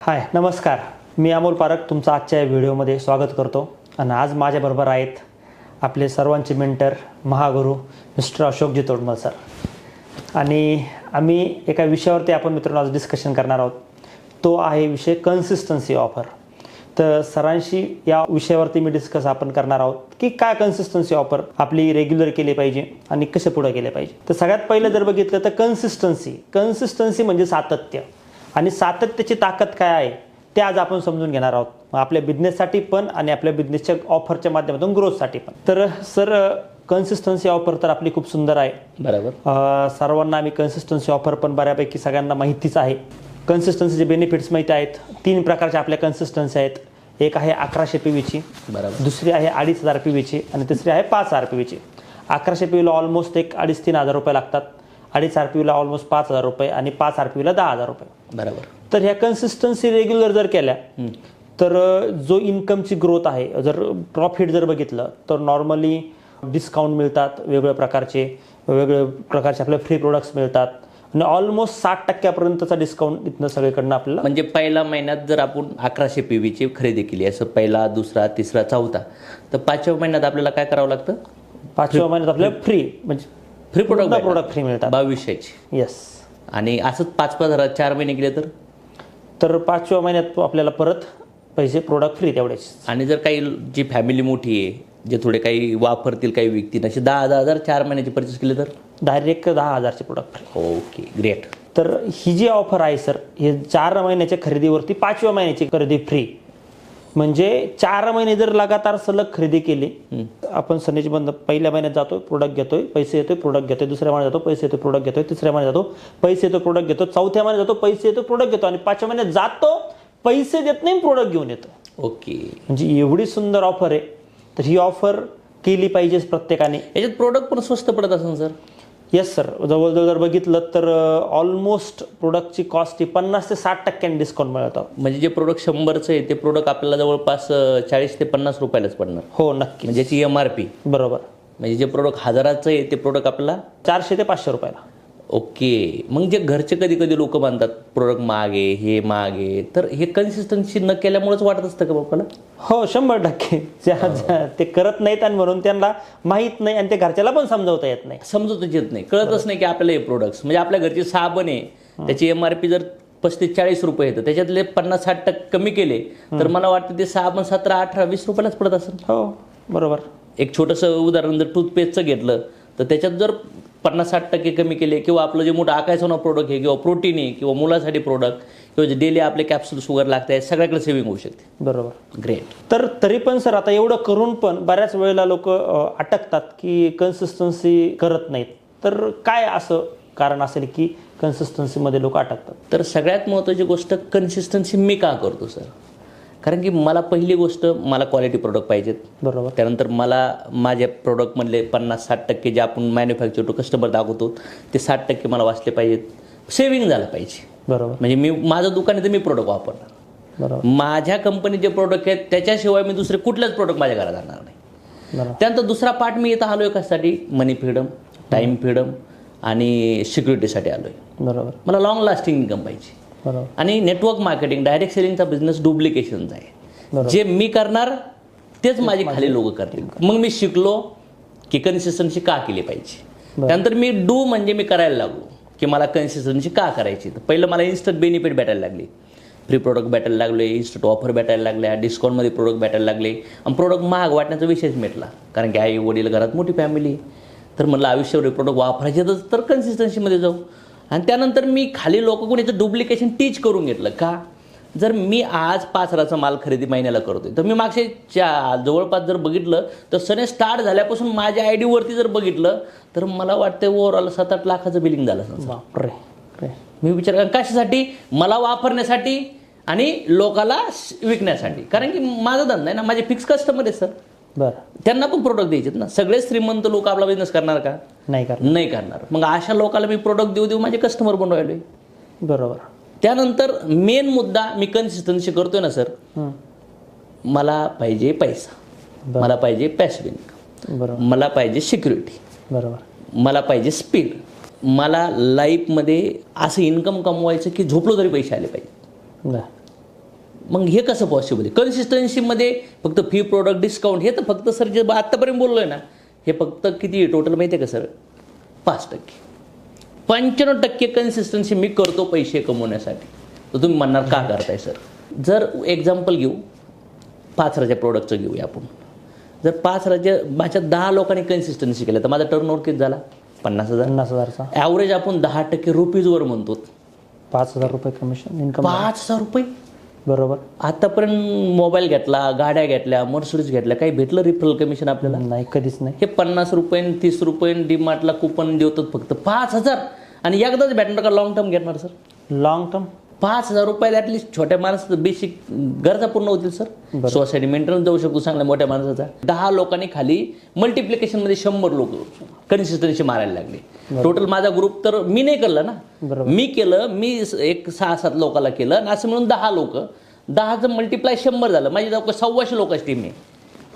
हाय नमस्कार, मी अमोल पारख तुमचं आजच्या व्हिडिओमध्ये स्वागत करतो. आणि आज माझ्याबरोबर आहेत आपले सर्वांचे मेंटर महागुरू मिस्टर अशोकजी तोडमल सर. आणि आम्ही एका विषयावरती आपण मित्रांनो आज डिस्कशन करणार आहोत. तो आहे विषय कन्सिस्टन्सी ऑफर. तर सरांशी या विषयावरती मी डिस्कस आपण करणार आहोत की काय कन्सिस्टन्सी ऑफर आपली रेग्युलर केली पाहिजे आणि कसे पुढे केले पाहिजे. तर सगळ्यात पहिलं जर बघितलं तर कन्सिस्टन्सी म्हणजे सातत्य. आणि सातत्याची ताकद काय आहे ते आज आपण समजून घेणार आहोत, आपल्या बिझनेससाठी पण आणि आपल्या बिझनेसच्या ऑफरच्या माध्यमातून ग्रोथसाठी पण. तर सर कन्सिस्टन्सी ऑफर तर आपली खूप सुंदर आहे. बरोबर. सर्वांना आम्ही कन्सिस्टन्सी ऑफर पण बऱ्यापैकी सगळ्यांना माहितीच आहे. कन्सिस्टन्सीचे बेनिफिट्स माहिती आहेत. 3 प्रकारच्या आपल्या कन्सिस्टन्सी आहेत. एक आहे 1100 PVची, बरोबर. दुसरी आहे 2500 PVची आणि तिसरी आहे 5000 PVची. 1100 PVला ऑलमोस्ट एक 2,500-3,000 रुपये लागतात. 2500 PVला ऑलमोस्ट 5,000 रुपये आणि 5000 PVला 10,000 रुपये. बरोबर. तर ह्या कन्सिस्टन्सी रेग्युलर जर केल्या तर जो इन्कमची ग्रोथ आहे, जर प्रॉफिट जर बघितलं तर नॉर्मली डिस्काउंट मिळतात, वेगवेगळ्या प्रकारचे आपले फ्री प्रोडक्ट्स मिळतात आणि ऑलमोस्ट 60% डिस्काउंट इथनं सगळीकडनं आपल्याला. म्हणजे पहिल्या महिन्यात जर आपण 1100 PVची खरेदी केली, असं पहिला, दुसरा, तिसरा, चौथा, तर 5व्या महिन्यात आपल्याला काय करावं लागतं? 5व्या महिन्यात आपल्याला फ्री म्हणजे फ्री प्रोडक्ट फ्री मिळतात 2200ची. येस. आणि असंच 5,000 4 महिने गेले तर 5व्या महिन्यात आपल्याला परत पैसे प्रोडक्ट फ्री तेवढेच. आणि जर काही जी फॅमिली मोठी आहे, जे थोडे काही वापरतील, काही विकतील, असे 10,000 4 महिन्याची परचेस केले तर डायरेक्ट 10,000चे प्रोडक्ट फ्री. Okay, great. तर ही जी ऑफर आहे सर, हे 4 महिन्याच्या खरेदीवरती 5व्या महिन्याची खरेदी फ्री. म्हणजे 4 महिने जर लगातार सलग खरेदी केली, आपण सनेची बंद पहिल्या महिन्यात जातो, प्रोडक्ट घेतोय, पैसे येतोय, प्रोडक्ट घेतोय, दुसऱ्या महिन्यात जातो, पैसे येतो, प्रोडक्ट घेतोय, तिसऱ्या महिन्यात जातो, पैसे येतो, प्रोडक्ट घेतो, चौथ्या महिन्यात जातो, पैसे येतो, प्रोडक्ट घेतो आणि 5व्या महिन्यात जातो, पैसे देत नाही, प्रोडक्ट घेऊन येतो. ओके. म्हणजे एवढी सुंदर ऑफर आहे. तर ही ऑफर केली पाहिजे प्रत्येकाने. याच्यात प्रोडक्ट पण स्वस्त पडत असेल सर? Yes sir. जवळजवळ जर बघितलं तर ऑलमोस्ट प्रोडक्टची कॉस्ट ही 50 ते 60% डिस्काउंट मिळतं. म्हणजे जे प्रोडक्ट 100चं आहे ते प्रोडक्ट आपल्याला जवळपास 40 ते 50 रुपयालाच पडणार. हो नक्की. म्हणजे याची MRP. बरोबर. म्हणजे जे प्रोडक्ट 1000चं आहे ते प्रोडक्ट आपल्याला 400 ते 500 रुपयाला. ओके. मग जे घरचे कधी कधी लोक बांधतात, प्रोडक्ट मागे, हे मागे, तर हे कन्सिस्टन्सी न केल्यामुळेच वाटत असतं का बापाला? हो 100%. ते करत नाहीत आणि म्हणून त्यांना माहीत नाही आणि ते घरच्याला पण समजवता येत नाही. समजतच येत नाही, कळतच नाही की आपल्याला हे प्रोडक्ट्स, म्हणजे आपल्या घरचे साबण आहे त्याची MRP जर 35-40 रुपये येतं, त्याच्यातले 50-60% कमी केले तर मला वाटतं ते साबण 17-18-20 रुपयालाच पडत असेल. हो बरोबर. एक छोटंसं उदाहरण जर टूथपेस्टचं घेतलं तर त्याच्यात जर 50-60% कमी केले, किंवा आपलं जे मोठं आकायचं प्रोडक्ट आहे, किंवा प्रोटीन आहे, किंवा मुलासाठी प्रोडक्ट, किंवा जे डेली आपले कॅप्सूल शुगर लागते, सगळ्याकडे सेव्हिंग होऊ शकते. बरोबर. ग्रेट. तर तरी पण सर आता एवढं करून पण बऱ्याच वेळेला लोक अटकतात की कन्सिस्टन्सी करत नाहीत. तर काय असं कारण असेल की कन्सिस्टन्सीमध्ये लोक अटकतात? तर सगळ्यात महत्त्वाची गोष्ट, कन्सिस्टन्सी मी का करतो सर? कारण की मला पहिली गोष्ट, मला क्वालिटी प्रोडक्ट पाहिजेत. बरोबर. त्यानंतर मला माझ्या प्रोडक्टमधले 50-60% जे आपण मॅन्युफॅक्चर टू कस्टमर दाखवतो ते 60% मला वाचले पाहिजेत. सेव्हिंग झालं पाहिजे. बरोबर. म्हणजे मी माझं दुकान आहे तर मी प्रोडक्ट वापरणार. बरोबर. माझ्या कंपनीचे जे प्रोडक्ट आहेत त्याच्याशिवाय मी दुसरे कुठलेच प्रोडक्ट माझ्या घरात आणणार नाही. बरोबर. त्यानंतर दुसरा पार्ट, मी इथं आलो आहे कशासाठी? मनी फ्रीडम, टाईम फ्रीडम आणि सिक्युरिटीसाठी आलो आहे. बरोबर. मला लॉंग लास्टिंग इन्कम पाहिजे. बरोबर. आणि नेटवर्क मार्केटिंग, डायरेक्ट सेलिंगचा बिझनेस डुप्लिकेशनचा आहे. जे मी करणार तेच माझे खाली लोक करतील. मग मी शिकलो की कन्सिस्टन्सी का केली पाहिजे. त्यानंतर मी डू म्हणजे मी करायला लागलो की मला कन्सिस्टन्सी का करायची. तर पहिलं मला इन्स्टंट बेनिफिट भेटायला लागली, फ्री प्रोडक्ट भेटायला लागले, इन्स्टंट ऑफर भेटायला लागल्या, डिस्काउंटमध्ये प्रोडक्ट भेटायला लागले आणि प्रोडक्ट महाग वाटण्याचा विषयच मिटला. कारण की आई वडील, घरात मोठी फॅमिली, तर म्हणलं आयुष्यावर प्रोडक्ट वापरायचे तर कन्सिस्टन्सीमध्ये जाऊ. आणि त्यानंतर मी खाली लोक कोणीचं डुप्लिकेशन टीच करून घेतलं. का? जर मी आज 5,000चा माल खरेदी महिन्याला करतोय, तर मी मागच्या जवळपास जर बघितलं तर सने स्टार्ट झाल्यापासून माझ्या ID वरती जर बघितलं तर मला वाटतं ओव्हरऑल 7-8 लाखाचं बिलिंग झालं. बापरे. मी विचार करा, कशासाठी? मला वापरण्यासाठी आणि लोकाला विकण्यासाठी. कारण की माझा धंदा आहे ना, माझे फिक्स कस्टमर आहे सर. बरं. त्यांना पण प्रोडक्ट द्यायचे ना. सगळे श्रीमंत लोक आपला बिझनेस करणार का? नाही करणार. मग अशा लोकांना मी प्रोडक्ट देऊ माझे कस्टमर बनवायलोय. बरोबर. त्यानंतर मेन मुद्दा, मी कन्सिस्टन्सी करतोय ना सर, मला पाहिजे पैसा, मला पाहिजे पॅसिव्ह इन्कम, बरोबर, मला पाहिजे सिक्युरिटी, बरोबर, मला पाहिजे स्पीड, मला लाईफमध्ये असं इन्कम कमवायचं की झोपलो तरी पैसे आले पाहिजे. मग हे कसं पॉसिबल आहे? कन्सिस्टन्सीमध्ये फक्त फी, प्रोडक्ट, डिस्काउंट हे तर फक्त सर जे आत्तापर्यंत बोललो आहे ना, हे फक्त किती टोटल माहिती आहे का सर? 5%. 95% कन्सिस्टन्सी मी करतो पैसे कमवण्यासाठी. तर तुम्ही म्हणणार का करताय सर? जर एक्झाम्पल घेऊ, 5,000च्या प्रोडक्टचं घेऊया आपण. जर 5,000 माझ्या 10 लोकांनी कन्सिस्टन्सी केलं तर माझा टर्नओव्हर किती झाला? 50,000. 50,000चा ॲव्हरेज आपण 10% रुपीजवर म्हणतो. 5,000 रुपये कमिशन इन्कम. 5,000 रुपये. बरोबर. आतापर्यंत मोबाईल घेतला, गाड्या घेतल्या, मर्सिडीज घेतल्या, काही भेटलं रिफरल कमिशन आपल्याला? नाही, कधीच नाही. हे 50 रुपये 30 रुपये डीमार्टला कुपन देतात फक्त. 5,000 आणि एकदाच भेटणार का? लॉंग टर्म घेणार सर? लॉंग टर्म 5,000 रुपयात ॲटलिस्ट छोट्या माणसाचं बेसिक गरजा पूर्ण होतील सर. सोसायटी मेंटेनन्स देऊ शकतो चांगल्या मोठ्या माणसाचा. 10 लोकांनी खाली मल्टिप्लिकेशनमध्ये 100 लोक कन्सिस्टन्सी मारायला लागले. टोटल माझा ग्रुप तर मी नाही केलं ना, मी केलं, मी एक 6-7 लोकांना केलं आणि असं म्हणून 10 लोक, 10चं मल्टिप्लाय 100 झालं. माझी जवळ 1,200 लोकांची टीम आहे.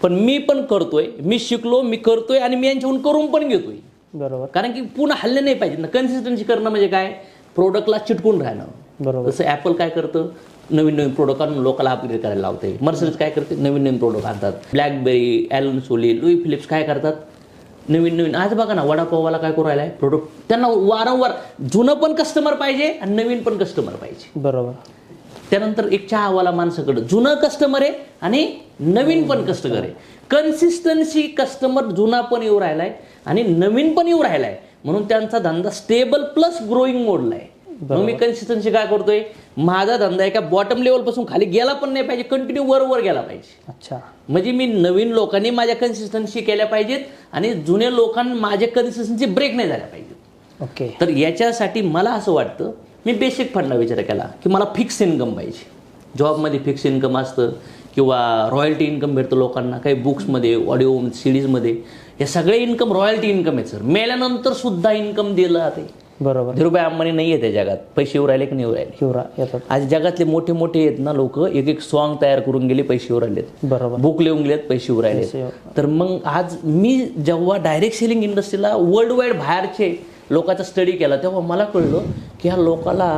पण मी पण करतोय, मी शिकलो, मी करतोय आणि मी यांच्याहून करून पण घेतोय. बरोबर. कारण की पुन्हा हल्ले नाही पाहिजे ना. कन्सिस्टन्सी करणं म्हणजे काय? प्रोडक्टला चिटकून राहणं. बरोबर. जसं ॲपल काय करतं, नवीन नवीन प्रोडक्ट आणून लोकांना अपग्रेड करायला लावते. मर्सिडीज काय करते, नवीन नवीन प्रोडक्ट आणतात. ब्लॅकबेरी, ॲलन सोली, लुई फिलिप्स काय करतात, नवीन नवीन. आज बघा ना, वडापाववाला काय करू राहिला आहे, प्रोडक्ट त्यांना वारंवार जुनं पण कस्टमर पाहिजे आणि नवीन पण कस्टमर पाहिजे. बरोबर. त्यानंतर एक चहावाला माणसाकडं जुनं कस्टमर आहे आणि नवीन पण कस्टमर आहे. कन्सिस्टन्सी कस्टमर जुना पण येऊ राहिलाय आणि नवीन पण येऊ राहिलाय, म्हणून त्यांचा धंदा स्टेबल प्लस ग्रोईंग मोडला आहे. मग मी कन्सिस्टन्सी काय करतोय, माझा धंदा एका बॉटम लेवल पासून खाली गेला पण नाही पाहिजे, कंटिन्यू वर गेला पाहिजे. अच्छा. म्हणजे मी नवीन लोकांनी माझ्या कन्सिस्टन्सी केल्या पाहिजेत आणि जुन्या लोकांना माझ्या कन्सिस्टन्सी ब्रेक नाही झाल्या पाहिजेत. ओके. तर याच्यासाठी मला असं वाटतं, मी बेसिक फंडला विचार केला की मला फिक्स इन्कम पाहिजे. जॉबमध्ये फिक्स इन्कम असतं किंवा रॉयल्टी इन्कम भेटतं लोकांना, काही बुक्समध्ये, ऑडिओ सीडीजमध्ये, हे सगळे इन्कम रॉयल्टी इन्कम आहे सर. मेल्यानंतर सुद्धा इन्कम दिलं जाते. बरोबर. धीरूभाई अंबानी नाही आहे त्या जगात, पैसे येऊ राहिले की नाही येऊ राहिले? आज जगातले मोठे मोठे आहेत ना लोक, एक एक सॉन्ग तयार करून गेले, पैसे येऊ राहिलेत. बरोबर. बुक लिहून गेलेत, पैसे येऊ राहिले. तर मग आज मी जेव्हा डायरेक्ट सेलिंग इंडस्ट्रीला वर्ल्ड वाईड बाहेरचे लोकांचा स्टडी केला, तेव्हा मला कळलं की ह्या लोकाला,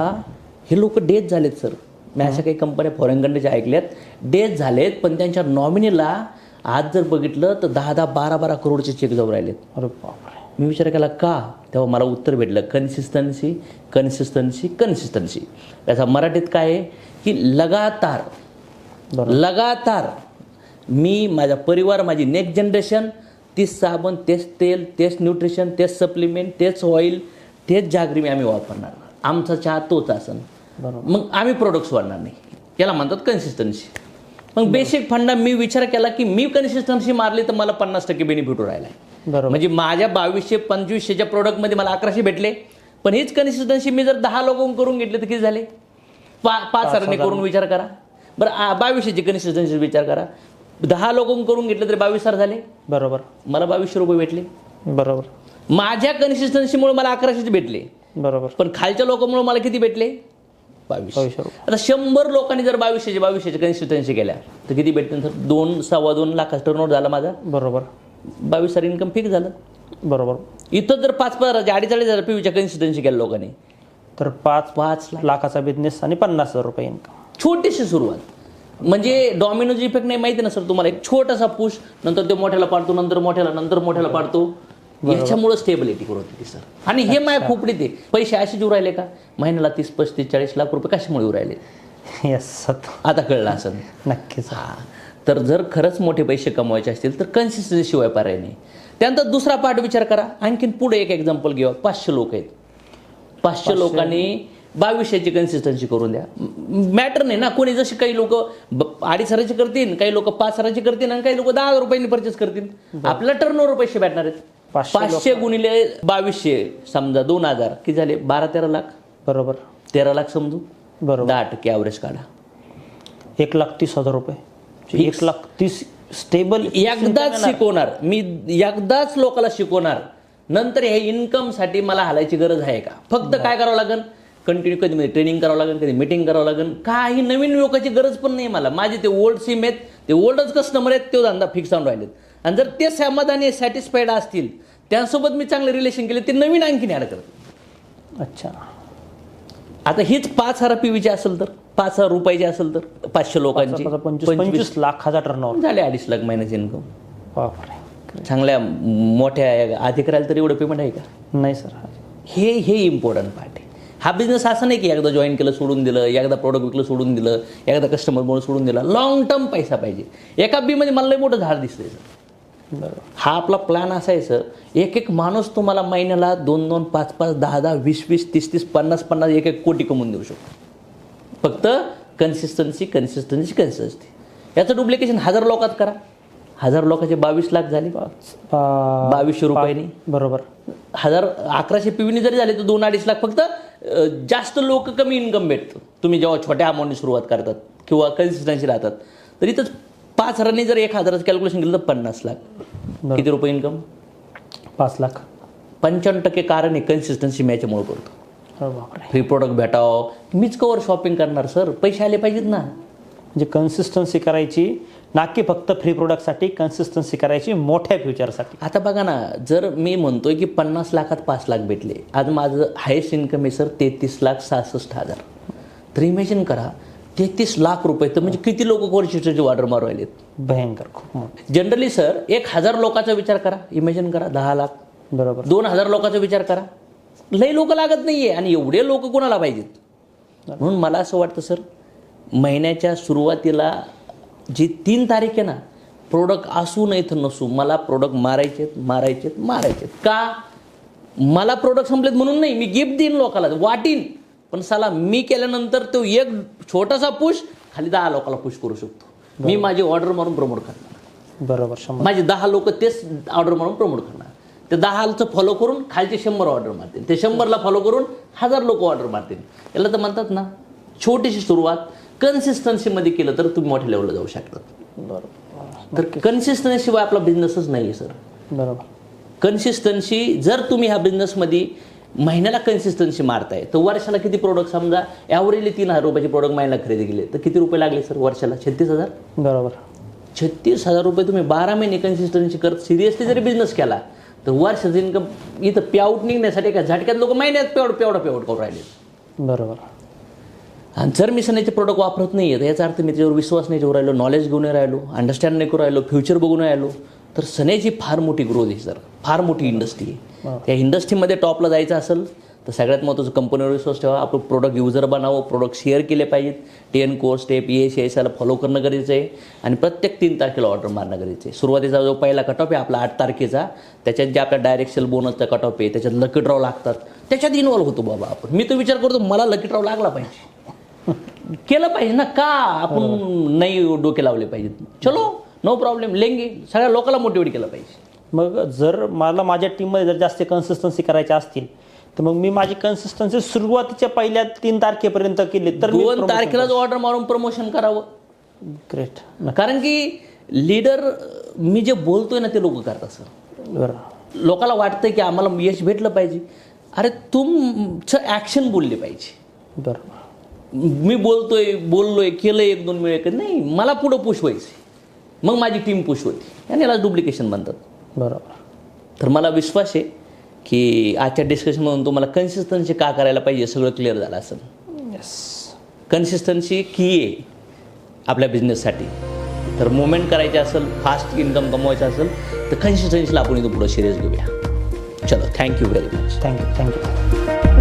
हे लोक डेथ झालेत सर. मी अशा काही कंपन्या फॉरेन कंट्रीच्या ऐकल्यात, डेथ झालेत, पण त्यांच्या नॉमिनीला आज जर बघितलं तर 10-10, 12-12 करोडचे चेक जाऊ राहिलेत. अरे बापरे. मी विचार केला का, तेव्हा मला उत्तर भेटलं, कन्सिस्टन्सी कन्सिस्टन्सी कन्सिस्टन्सी. त्याचा मराठीत काय आहे की लगातार लगातार मी, माझा परिवार, माझी नेक्स्ट जनरेशन, तीच साबण, तेच तेल, तेच न्यूट्रिशन, तेच सप्लिमेंट, तेच ऑइल, तेच जागरी आम्ही वापरणार. आमचा चहा तोच असन. मग आम्ही प्रोडक्ट्स वाढणार नाही. याला म्हणतात कन्सिस्टन्सी. मग बेसिक फंडा मी विचार केला की मी कन्सिस्टन्सी मारली तर मला 50% बेनिफिट राहिला आहे. म्हणजे माझ्या 2200-2500च्या प्रोडक्टमध्ये मला 1100 भेटले. पण हीच कन्सिस्टन्सी मी जर 10 लोकांकडून करून घेतली तर किती झाले? 5,000 करून विचार करा बरं. 2200ची कन्सिस्टन्सी विचार करा, 10 लोकांकडून करून घेतले तरी 22,000 झाले. बरोबर. मला 2200 रुपये भेटले. बरोबर. माझ्या कन्सिस्टन्सीमुळे मला 1100 भेटले. बरोबर. पण खालच्या लोकांमुळे मला किती भेटले? 2200. आता 100 लोकांनी जर 2200ची कन्सिस्टन्सी केल्या तर किती भेटते? तर 2-2.25 लाख टर्नओव्हर झाला माझा. बरोबर. 22,000 इन्कम फिक्स झालं. बरोबर. इथं जर 5-5 40,000 पीवीच्या कन्सिस्टन्सी केल्या लोकांनी तर 5 लाखाचा बिझनेस आणि 50,000 रुपये इन्कम. छोटीशी सुरुवात म्हणजे डॉमिनोज इफेक्ट नाही माहिती ना सर तुम्हाला? एक छोटासा पुश, नंतर ते मोठ्याला पाडतो, नंतर मोठ्याला पाडतो. याच्यामुळे स्टेबिलिटी ग्रोथ होती सर. आणि हे माझ्या खोपडीत आहे. पैसे असे येऊ राहिले का महिन्याला 30-35-40 लाख रुपये कशामुळे येऊ राहिले? येस. आता कळलं असं. नक्कीच. तर जर खरंच मोठे पैसे कमवायचे असतील तर कन्सिस्टन्सी शिवाय पर्याय नाही. त्यानंतर दुसरा पार्ट विचार करा. आणखीन पुढे एक एक्झाम्पल घेऊ. 500 लोक आहेत. 500 लोकांनी 2200ची कन्सिस्टन्सी करून द्या. मॅटर नाही ना, कोणी जसे काही लोक 2,500 करतील, काही लोक 5,000 करतील आणि काही लोक 10,000 रुपयांनी परचेस करतील. आपल्याला टर्नओव्हर पैसे भेटणार आहेत. 500 गुणिले 2200 समजा 2,000 किती झाले? 12-13 लाख. बरोबर. 13 लाख समजू. बरोबर. 10% ॲव्हरेज काढा. 1,30,000 रुपये. 1,30,000 स्टेबल. एकदाच शिकवणार मी, एकदाच लोकांना शिकवणार. नंतर हे इन्कमसाठी मला हालायची गरज आहे का? फक्त काय करावं लागेल? कंटिन्यू कधी ट्रेनिंग करावं लागेल, कधी मीटिंग करावं लागेल. काही नवीन लोकांची गरज पण नाही मला. माझे ते ओल्ड सिम आहेत, ते ओल्डच कस्टमर आहेत, तो धंदा फिक्स आणून राहिलेत. आणि जर ते समाधानी सॅटिस्फाईड असतील, त्यांसोबत मी चांगले रिलेशन केले, ते नवीन आणखीन ॲड करतात. अच्छा. आता हीच 5,000 पीवीची असेल तर 5,000 रुपयाची असेल तर 500 लोकांची 25 लाखाचा टर्नओव्हर झाले 2.5 लाख महिन्याचे इन्कम. बापरे. चांगल्या मोठ्या अधिकाऱ्याला तरी एवढं पेमेंट आहे का? नाही सर. हे इम्पॉर्टंट पार्ट आहे. हा बिझनेस असं नाही की एकदा जॉईन केलं सोडून दिलं, एकदा प्रोडक्ट विकलं सोडून दिलं, एकदा कस्टमरमुळे सोडून दिला. लॉंग टर्म पैसा पाहिजे. एका बीमध्ये मला लई मोठं झाड दिसतंय सर. हा आपला प्लॅन असायचं, एक माणूस तुम्हाला महिन्याला 2-2, 5-5, 10-10, 20-20, 30-30, 50-50, 1-1 कोटी कमवून देऊ शकतो. फक्त कन्सिस्टन्सी. याचं डुप्लिकेशन 1000 लोकात करा. 1000 लोकांचे 22 लाख झाले 2200 रुपयांनी. बरोबर. 1100 PV जरी झाले तर 2-2.5 लाख. फक्त जास्त लोक कमी इन्कम भेटतं. तुम्ही जेव्हा छोट्या अमाऊंटनी सुरुवात करतात किंवा कन्सिस्टन्सी राहतात, तर इथंच 5,000 जर 1,000चं कॅल्क्युलेशन केलं तर 50 लाख. किती रुपये इन्कम? 5 लाख. 95% कारण आहे कन्सिस्टन्सी मॅचमुळे करतो. फ्री प्रोडक्ट भेटावं, मीच कवर शॉपिंग करणार सर, पैसे आले पाहिजेत ना. म्हणजे कन्सिस्टन्सी करायची, नाकी फक्त फ्री प्रोडक्टसाठी, कन्सिस्टन्सी करायची मोठ्या फ्युचरसाठी. आता बघा ना, जर मी म्हणतोय की 50 लाखात 5 लाख भेटले, आज माझं हायेस्ट इन्कम आहे सर 33,66,000. तर इमॅजिन करा 33 लाख रुपये, तर म्हणजे किती लोक कोर्शिस्टरची ऑर्डर मारू राहिलेत. भयंकर, खूप मोठे. जनरली सर 1,000 लोकांचा विचार करा, इमॅजिन करा 10 लाख. बरोबर. 2,000 लोकांचा विचार करा, लई लोक लागत नाहीये. आणि एवढे लोक कोणाला पाहिजेत? म्हणून मला असं वाटतं सर, महिन्याच्या सुरुवातीला जी 3 तारीख आहे ना, प्रोडक्ट असू नाही तर नसू, मला प्रोडक्ट मारायचेत. का? मला प्रोडक्ट संपलेत म्हणून नाही, मी गिफ्ट देईन लोकांना, वाटीन. पण साला मी केल्यानंतर तो एक छोटासा पुश खाली 10 लोकांना पुश करू शकतो. मी माझी ऑर्डर मारून प्रमोट करणार. बरोबर. माझे 10 लोक तेच ऑर्डर मारून प्रमोट करणार. ते 10चं फॉलो करून खालचे 100 ऑर्डर मारतील. ते 100ला फॉलो करून 1000 लोक ऑर्डर मारतील. याला तर म्हणतात ना, छोटीशी सुरुवात कन्सिस्टन्सीमध्ये केलं तर तुम्ही मोठ्या लेवलला जाऊ शकतात. बरोबर. तर कन्सिस्टन्सी शिवाय आपला बिझनेसच नाही आहे सर. बरोबर. कन्सिस्टन्सी जर तुम्ही ह्या बिझनेसमध्ये महिन्याला कन्सिस्टन्सी मारताय, तर वर्षाला किती प्रोडक्ट, समजा ॲव्हरेजली 3,000 रुपयाचे प्रोडक्ट महिन्याला खरेदी केले तर किती रुपये लागले सर वर्षाला? 36,000. बरोबर. 36,000 रुपये तुम्ही 12 महिने कन्सिस्टन्सी करत सिरियसली जरी बिझनेस केला तर वर्षाचं इन्कम इथं पेआउट निघण्यासाठी काय झटक्यात लोक महिन्यात पेआउट करून राहिले. बरोबर. आणि जर मी सणाचे प्रोडक्ट वापरत नाही आहे तर याचा अर्थ मी त्याच्यावर विश्वास नाही ठेवू राहिलो, नॉलेज घेऊन राहिलो, अंडरस्टँड नाही करू राहिलो, फ्युचर बघून राहिलो, तर सणाची फार मोठी ग्रोथ आहे सर, फार मोठी इंडस्ट्री आहे. त्या इंडस्ट्रीमध्ये टॉपला जायचं असेल तर सगळ्यात महत्त्वाचं कंपनीवर विश्वास ठेवा. आपण प्रोडक्ट युजर बनावं, प्रोडक्ट शेअर केले पाहिजेत, 10 कोर्स स्टेप ESISला फॉलो करणं गरजेचं आहे. आणि प्रत्येक 3 तारखेला ऑर्डर मारणं गरजेचं आहे. सुरुवातीचा जो पहिला कट ऑफ आहे आपला 8 तारखेचा, त्याच्यात जे आपल्या डायरेक्ट सेल बोनसचा कट ऑफ आहे, त्याच्यात लकी ड्रॉ लागतात, त्याच्यात इन्व्हॉल्व होतो बाबा आपण. मी तो विचार करतो मला लकी ड्रॉ लागला पाहिजे, केलं पाहिजे ना, का आपण नाही डोके लावले पाहिजेत. चलो नो प्रॉब्लेम, लेंगे. सगळ्या लोकांना मोटिवेट केलं पाहिजे. मग जर मला माझ्या टीममध्ये जर जास्त कन्सिस्टन्सी करायची असतील तर मग मी माझी कन्सिस्टन्सी सुरुवातीच्या पहिल्या 3 तारखेपर्यंत केली तर 2 तारखेला जो ऑर्डर मारून प्रमोशन करावं. ग्रेट. कारण की लीडर मी जे बोलतोय ना ते लोक करतात सर. बरं. लोकांना वाटतं की आम्हाला यश भेटलं पाहिजे. अरे तुमचं ॲक्शन बोलले पाहिजे. बरोबर. मी बोललोय केलं 1-2 वेळ नाही, मला पुढं पुश व्हायचं, मग माझी टीम पुश होती. आणि याला डुप्लिकेशन म्हणतात. बरोबर. तर मला विश्वास आहे की आजच्या डिस्कशनमधून तुम्हाला कन्सिस्टन्सी का करायला पाहिजे सगळं क्लिअर झालं असेल. येस. कन्सिस्टन्सी की आहे आपल्या बिझनेससाठी. तर मुवमेंट करायची असेल, फास्ट इन्कम कमवायचं असेल तर कन्सिस्टन्सीला आपण इथं पुढं सिरियस घेऊया. चलो, थँक्यू व्हेरी मच. थँक्यू.